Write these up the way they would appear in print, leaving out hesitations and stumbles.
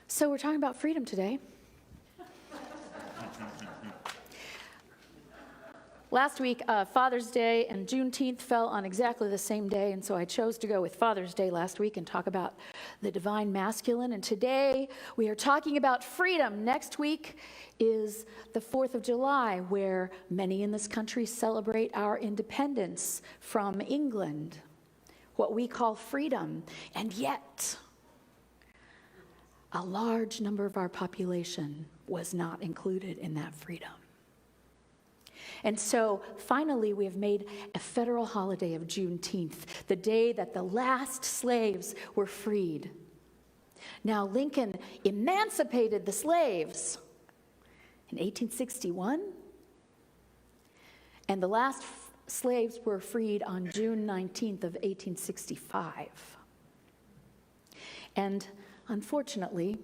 So we're talking about freedom today. Last week, Father's Day and Juneteenth fell on exactly the same day, and so I chose to go with Father's Day last week and talk about the divine masculine. And today, we are talking about freedom. Next week is the 4th of July, where many in this country celebrate our independence from England, what we call freedom. And yet, a large number of our population was not included in that freedom. And so, finally, we have made a federal holiday of Juneteenth, the day that the last slaves were freed. Now, Lincoln emancipated the slaves in 1861, and the last slaves were freed on June 19th of 1865. And unfortunately,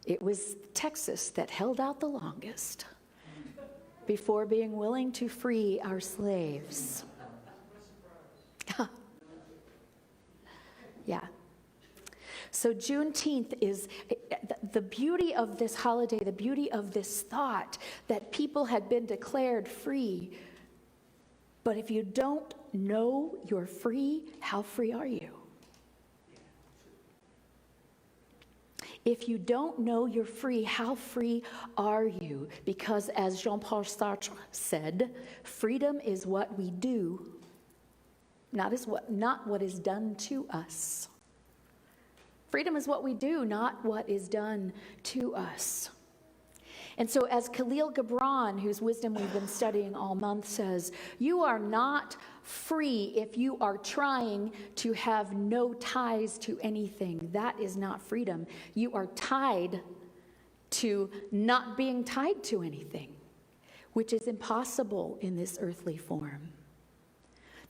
it was Texas that held out the longest before being willing to free our slaves. Yeah. So Juneteenth is the beauty of this holiday, the beauty of this thought that people had been declared free. But if you don't know you're free, how free are you? If you don't know you're free, how free are you? Because as Jean-Paul Sartre said, freedom is what we do, not what is done to us. Freedom is what we do, not what is done to us. And so as Khalil Gibran, whose wisdom we've been studying all month, says, you are not free if you are trying to have no ties to anything. That is not freedom. You are tied to not being tied to anything, which is impossible in this earthly form.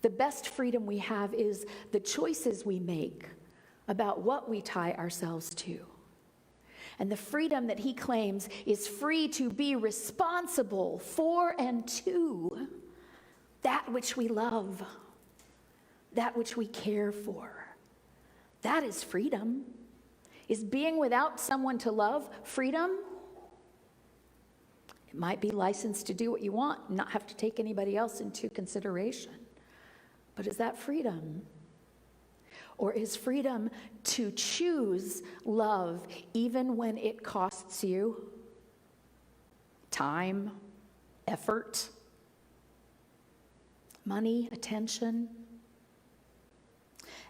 The best freedom we have is the choices we make about what we tie ourselves to. And the freedom that he claims is free to be responsible for and to that which we love, that which we care for. That is freedom. Is being without someone to love freedom? It might be licensed to do what you want and not have to take anybody else into consideration. But is that freedom? Or is freedom to choose love even when it costs you time, effort, money, attention?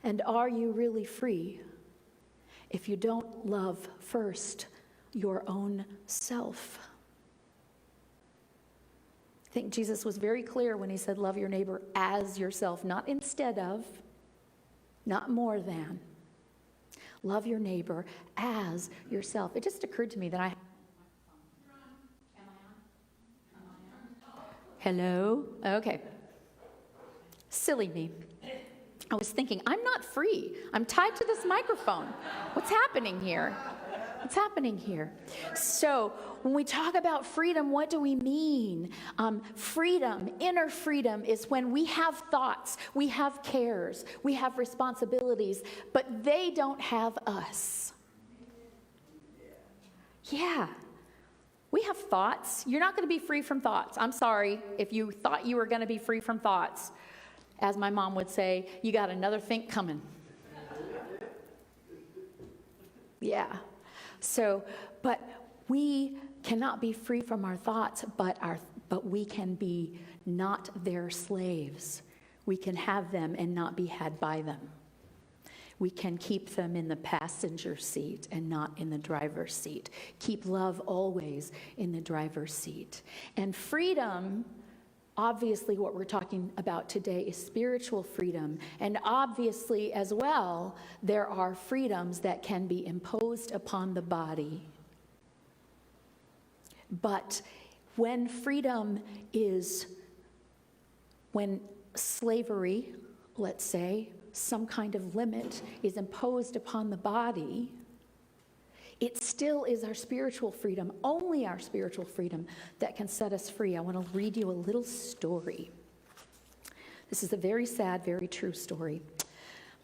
And are you really free if you don't love first your own self? I think Jesus was very clear when he said, love your neighbor as yourself, not instead of, not more than. Love your neighbor as yourself. It just occurred to me that I... Hello? Okay. Silly me. I was thinking, I'm not free. I'm tied to this microphone. What's happening here? What's happening here? So, when we talk about freedom, what do we mean? Freedom, inner freedom, is when we have thoughts, we have cares, we have responsibilities, but they don't have us. Yeah. We have thoughts. You're not going to be free from thoughts. I'm sorry if you thought you were going to be free from thoughts. As my mom would say, you got another think coming. Yeah. So, but we cannot be free from our thoughts, but we can be not their slaves. We can have them and not be had by them. We can keep them in the passenger seat and not in the driver's seat. Keep love always in the driver's seat. And freedom, obviously what we're talking about today is spiritual freedom. And obviously as well, there are freedoms that can be imposed upon the body. But when slavery, let's say, some kind of limit is imposed upon the body, it still is our spiritual freedom, only our spiritual freedom, that can set us free. I want to read you a little story. This is a very sad, very true story.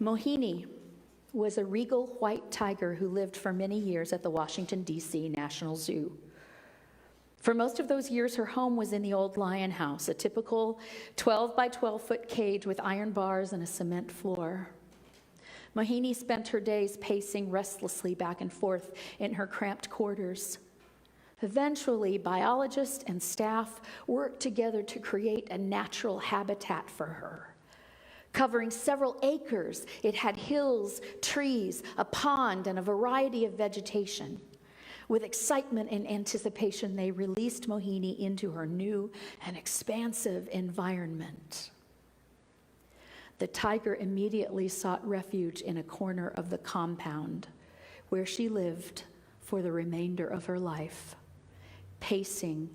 Mohini was a regal white tiger who lived for many years at the Washington, D.C. National Zoo. For most of those years, her home was in the old Lion House, a typical 12 by 12 foot cage with iron bars and a cement floor. Mohini spent her days pacing restlessly back and forth in her cramped quarters. Eventually, biologists and staff worked together to create a natural habitat for her. Covering several acres, it had hills, trees, a pond, and a variety of vegetation. With excitement and anticipation, they released Mohini into her new and expansive environment. The tiger immediately sought refuge in a corner of the compound, where she lived for the remainder of her life, pacing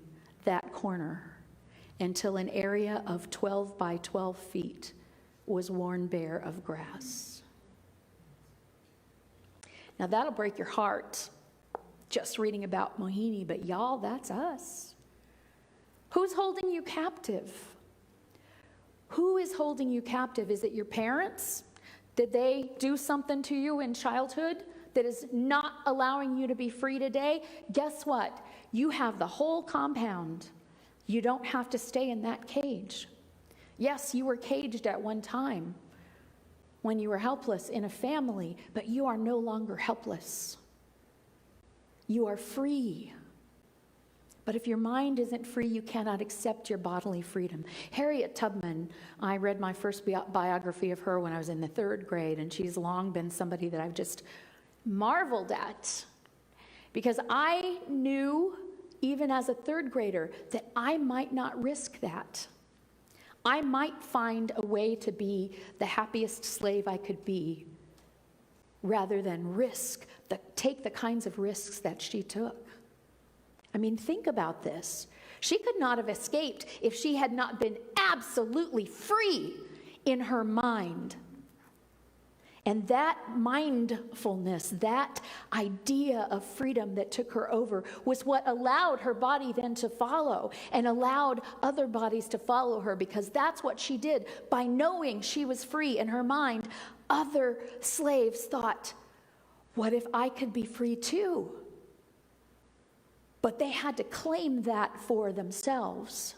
that corner until an area of 12 by 12 feet was worn bare of grass. Now that'll break your heart, just reading about Mohini, but y'all, that's us. Who's holding you captive? Who is holding you captive? Is it your parents? Did they do something to you in childhood that is not allowing you to be free today? Guess what? You have the whole compound. You don't have to stay in that cage. Yes, you were caged at one time when you were helpless in a family, but you are no longer helpless. You are free. But if your mind isn't free, you cannot accept your bodily freedom. Harriet Tubman, I read my first biography of her when I was in the 3rd grade, and she's long been somebody that I've just marveled at. Because I knew, even as a 3rd grader, that I might not risk that. I might find a way to be the happiest slave I could be, rather than take the kinds of risks that she took. I mean, think about this. She could not have escaped if she had not been absolutely free in her mind. And that mindfulness, that idea of freedom that took her over, was what allowed her body then to follow and allowed other bodies to follow her, because that's what she did. By knowing she was free in her mind, other slaves thought, what if I could be free too? But they had to claim that for themselves.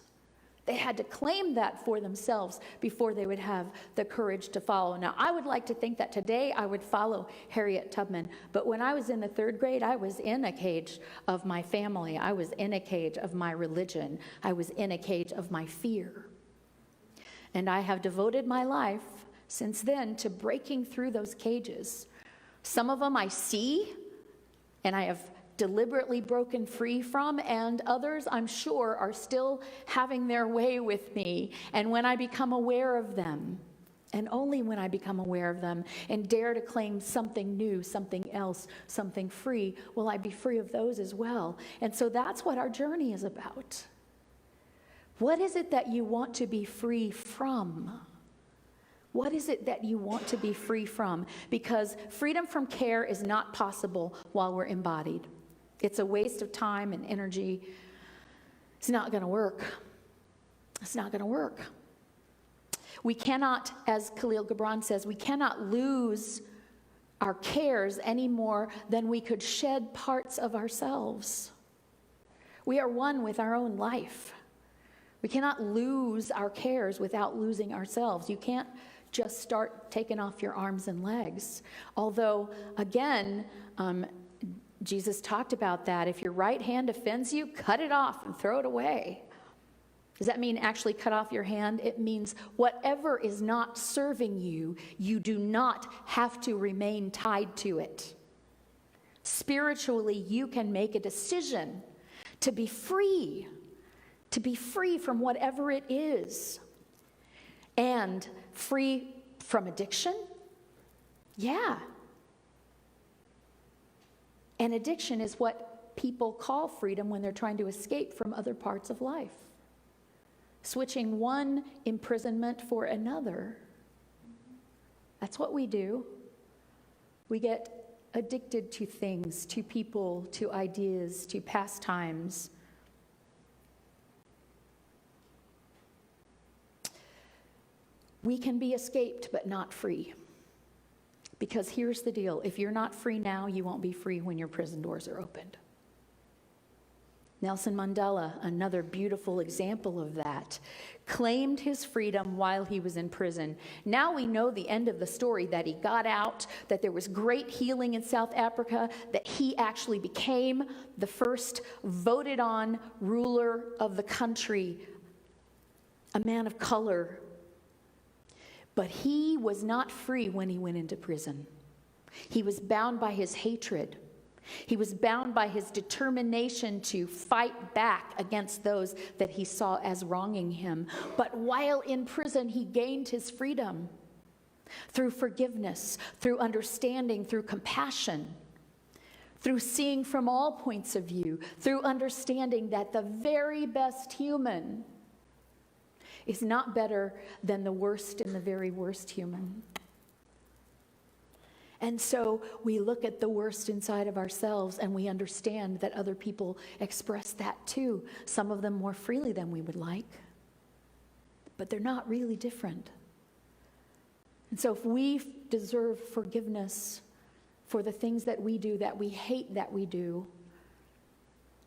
They had to claim that for themselves before they would have the courage to follow. Now, I would like to think that today I would follow Harriet Tubman, but when I was in the 3rd grade, I was in a cage of my family. I was in a cage of my religion. I was in a cage of my fear. And I have devoted my life since then to breaking through those cages. Some of them I see, and I have deliberately broken free from, and others, I'm sure, are still having their way with me. And when I become aware of them, and only when I become aware of them and dare to claim something new, something else, something free, will I be free of those as well. And so that's what our journey is about. What is it that you want to be free from? What is it that you want to be free from? Because freedom from care is not possible while we're embodied. It's a waste of time and energy. It's not going to work. It's not going to work. We cannot, as Khalil Gibran says, we cannot lose our cares any more than we could shed parts of ourselves. We are one with our own life. We cannot lose our cares without losing ourselves. You can't just start taking off your arms and legs. Although, again, Jesus talked about that. If your right hand offends you, cut it off and throw it away. Does that mean actually cut off your hand? It means whatever is not serving you, you do not have to remain tied to it. Spiritually, you can make a decision to be free from whatever it is. And free from addiction? Yeah. And addiction is what people call freedom when they're trying to escape from other parts of life. Switching one imprisonment for another. That's what we do. We get addicted to things, to people, to ideas, to pastimes. We can be escaped but not free. Because here's the deal. If you're not free now, you won't be free when your prison doors are opened. Nelson Mandela, another beautiful example of that, claimed his freedom while he was in prison. Now we know the end of the story, that he got out, that there was great healing in South Africa, that he actually became the first voted on ruler of the country, a man of color. But he was not free when he went into prison. He was bound by his hatred. He was bound by his determination to fight back against those that he saw as wronging him. But while in prison, he gained his freedom through forgiveness, through understanding, through compassion, through seeing from all points of view, through understanding that the very best human is not better than the worst and the very worst human. And so we look at the worst inside of ourselves and we understand that other people express that too, some of them more freely than we would like. But they're not really different. And so if we deserve forgiveness for the things that we do, that we hate that we do,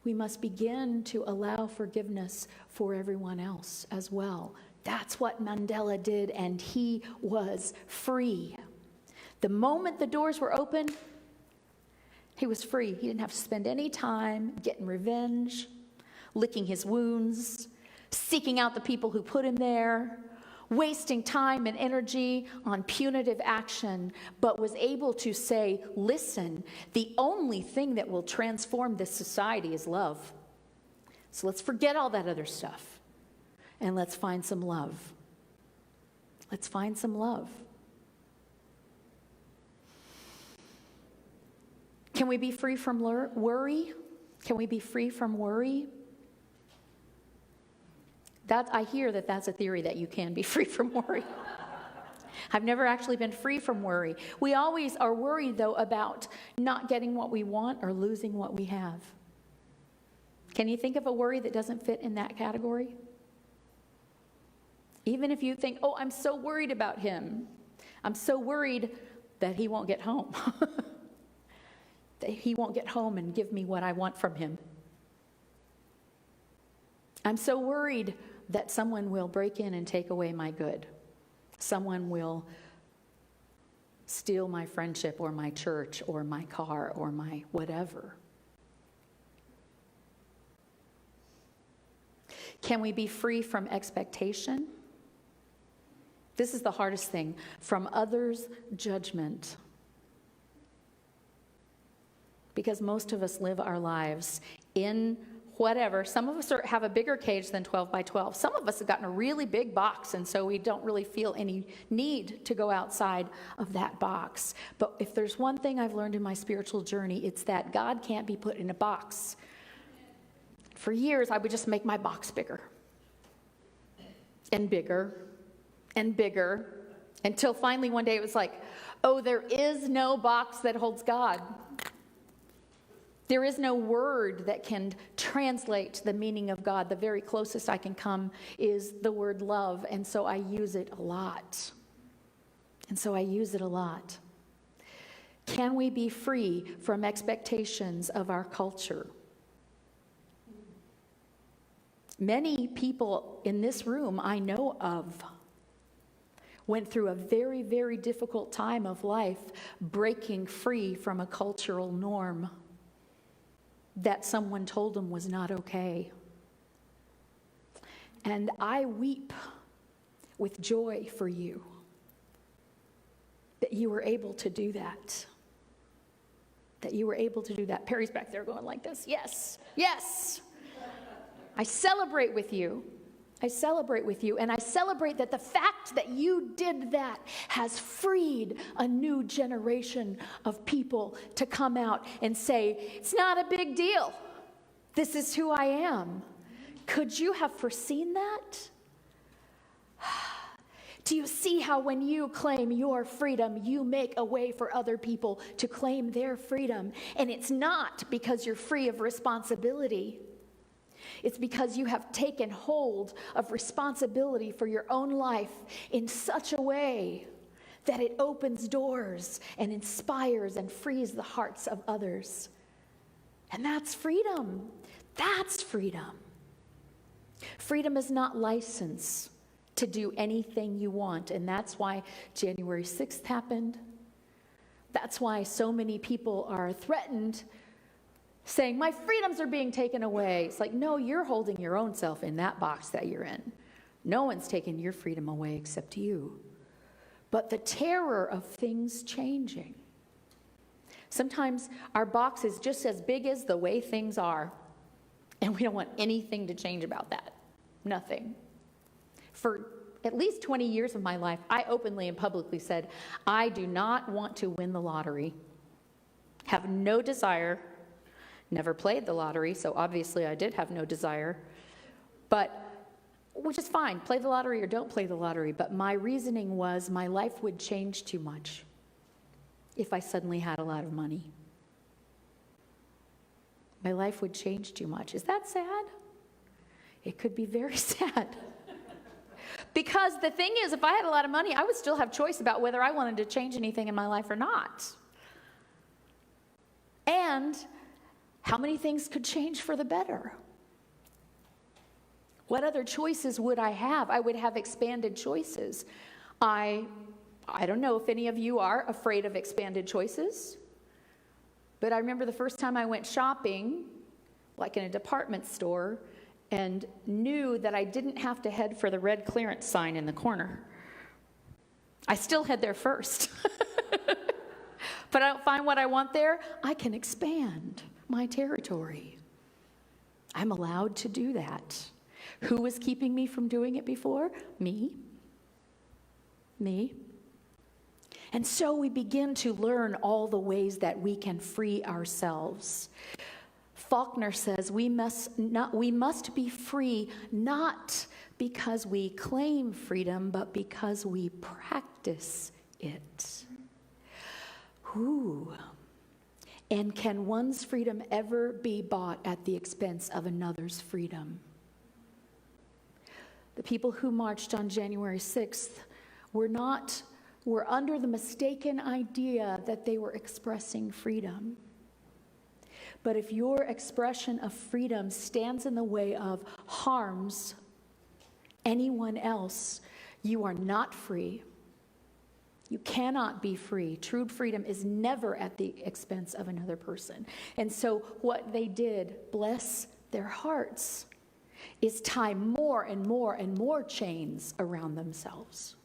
we must begin to allow forgiveness for everyone else as well. That's what Mandela did, and he was free. The moment the doors were open, he was free. He didn't have to spend any time getting revenge, licking his wounds, seeking out the people who put him there, wasting time and energy on punitive action, but was able to say, listen, the only thing that will transform this society is love. So let's forget all that other stuff and let's find some love. Let's find some love. Can we be free from worry? Can we be free from worry? I hear that that's a theory, that you can be free from worry. I've never actually been free from worry. We always are worried, though, about not getting what we want or losing what we have. Can you think of a worry that doesn't fit in that category? Even if you think, oh, I'm so worried about him. I'm so worried that he won't get home. That he won't get home and give me what I want from him. I'm so worried that someone will break in and take away my good. Someone will steal my friendship or my church or my car or my whatever. Can we be free from expectation? This is the hardest thing. From others' judgment. Because most of us live our lives in whatever. Some of us have a bigger cage than 12 by 12. Some of us have gotten a really big box, and so we don't really feel any need to go outside of that box. But if there's one thing I've learned in my spiritual journey, it's that God can't be put in a box. For years, I would just make my box bigger and bigger and bigger, until finally one day it was like, oh, there is no box that holds God. There is no word that can translate the meaning of God. The very closest I can come is the word love, and so I use it a lot. Can we be free from expectations of our culture? Many people in this room I know of went through a very, very difficult time of life breaking free from a cultural norm that someone told them was not okay. And I weep with joy for you that you were able to do that. That you were able to do that. Perry's back there going like this. Yes, yes. I celebrate with you. I celebrate with you, and I celebrate that the fact that you did that has freed a new generation of people to come out and say, it's not a big deal. This is who I am. Could you have foreseen that? Do you see how when you claim your freedom, you make a way for other people to claim their freedom? And it's not because you're free of responsibility. It's because you have taken hold of responsibility for your own life in such a way that it opens doors and inspires and frees the hearts of others. And that's freedom. That's freedom. Freedom is not license to do anything you want. And that's why January 6th happened. That's why so many people are threatened, saying, my freedoms are being taken away. It's like, no, you're holding your own self in that box that you're in. No one's taking your freedom away except you. But the terror of things changing. Sometimes our box is just as big as the way things are, and we don't want anything to change about that. Nothing. For at least 20 years of my life, I openly and publicly said, I do not want to win the lottery. Have no desire. Never played the lottery, so obviously I did have no desire. But, which is fine, play the lottery or don't play the lottery. But my reasoning was my life would change too much if I suddenly had a lot of money. My life would change too much. Is that sad? It could be very sad. Because the thing is, if I had a lot of money, I would still have choice about whether I wanted to change anything in my life or not. And how many things could change for the better? What other choices would I have? I would have expanded choices. I don't know if any of you are afraid of expanded choices, but I remember the first time I went shopping, like in a department store, and knew that I didn't have to head for the red clearance sign in the corner. I still head there first. But I don't find what I want there, I can expand my territory. I'm allowed to do that. Who was keeping me from doing it before? Me. And so we begin to learn all the ways that we can free ourselves. Faulkner says we must be free not because we claim freedom, but because we practice it. Ooh. And can one's freedom ever be bought at the expense of another's freedom? The people who marched on January 6th were under the mistaken idea that they were expressing freedom. But if your expression of freedom stands in the way of harms anyone else, you are not free. You cannot be free. True freedom is never at the expense of another person. And so what they did, bless their hearts, is tie more and more and more chains around themselves.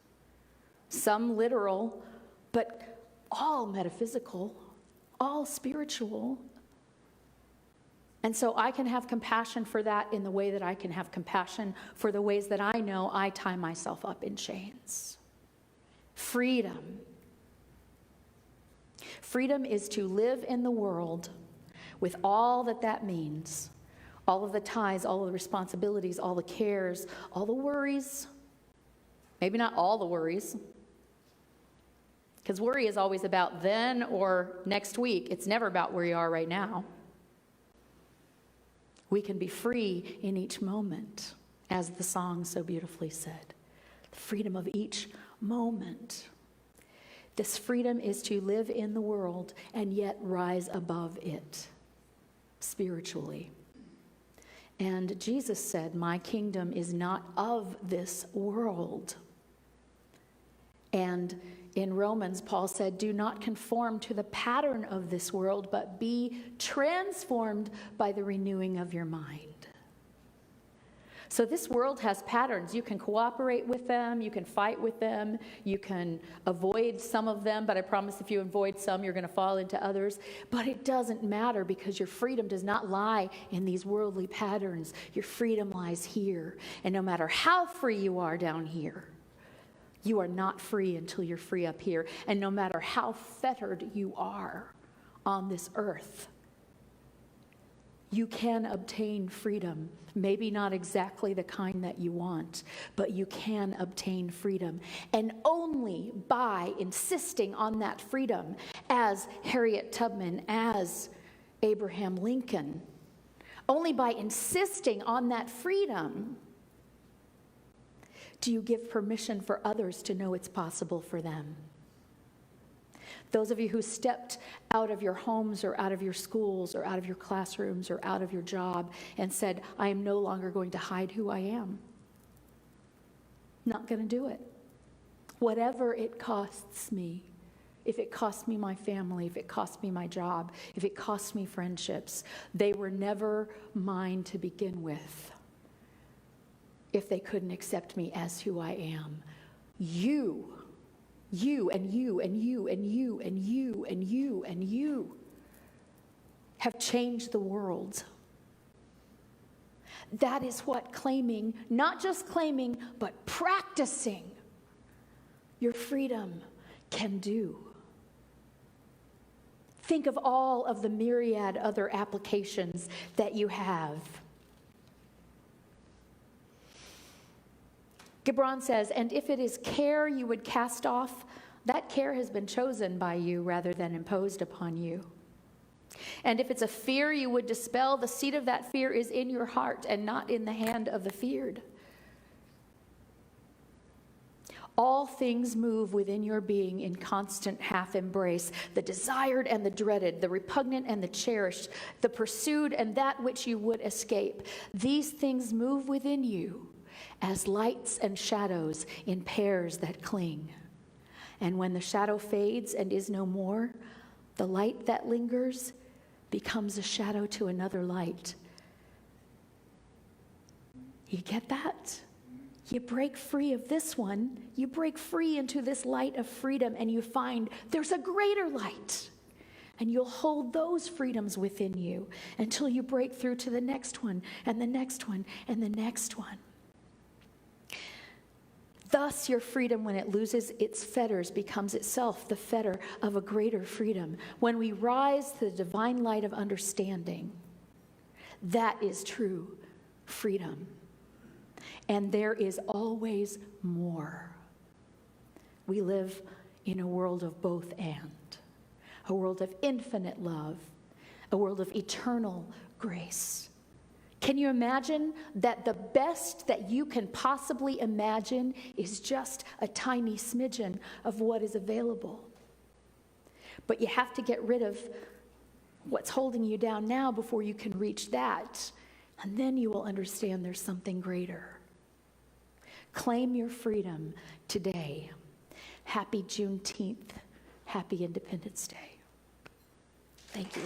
Some literal, but all metaphysical, all spiritual. And so I can have compassion for that in the way that I can have compassion for the ways that I know I tie myself up in chains. Freedom. Freedom is to live in the world with all that that means. All of the ties, all of the responsibilities, all the cares, all the worries. Maybe not all the worries. Because worry is always about then or next week. It's never about where you are right now. We can be free in each moment, as the song so beautifully said. The freedom of each moment. This freedom is to live in the world and yet rise above it spiritually. And Jesus said, my kingdom is not of this world. And in Romans, Paul said, do not conform to the pattern of this world, but be transformed by the renewing of your mind. So this world has patterns. You can cooperate with them, you can fight with them, you can avoid some of them, but I promise if you avoid some, you're going to fall into others. But it doesn't matter because your freedom does not lie in these worldly patterns. Your freedom lies here. And no matter how free you are down here, you are not free until you're free up here. And no matter how fettered you are on this earth, you can obtain freedom. Maybe not exactly the kind that you want, but you can obtain freedom. And only by insisting on that freedom, as Harriet Tubman, as Abraham Lincoln, only by insisting on that freedom, do you give permission for others to know it's possible for them. Those of you who stepped out of your homes or out of your schools or out of your classrooms or out of your job and said, I am no longer going to hide who I am. Not going to do it. Whatever it costs me, if it costs me my family, if it costs me my job, if it costs me friendships, they were never mine to begin with if they couldn't accept me as who I am. You and you and you and you and you and you and you have changed the world. That is what claiming, not just claiming, but practicing your freedom can do. Think of all of the myriad other applications that you have. Gibran says, and if it is care you would cast off, that care has been chosen by you rather than imposed upon you. And if it's a fear you would dispel, the seat of that fear is in your heart and not in the hand of the feared. All things move within your being in constant half embrace, the desired and the dreaded, the repugnant and the cherished, the pursued and that which you would escape. These things move within you as lights and shadows in pairs that cling. And when the shadow fades and is no more, the light that lingers becomes a shadow to another light. You get that? You break free of this one, you break free into this light of freedom, and you find there's a greater light. And you'll hold those freedoms within you until you break through to the next one, and the next one, and the next one. Thus, your freedom, when it loses its fetters, becomes itself the fetter of a greater freedom. When we rise to the divine light of understanding, that is true freedom. And there is always more. We live in a world of both and, a world of infinite love, a world of eternal grace. Can you imagine that the best that you can possibly imagine is just a tiny smidgen of what is available? But you have to get rid of what's holding you down now before you can reach that. And then you will understand there's something greater. Claim your freedom today. Happy Juneteenth. Happy Independence Day. Thank you.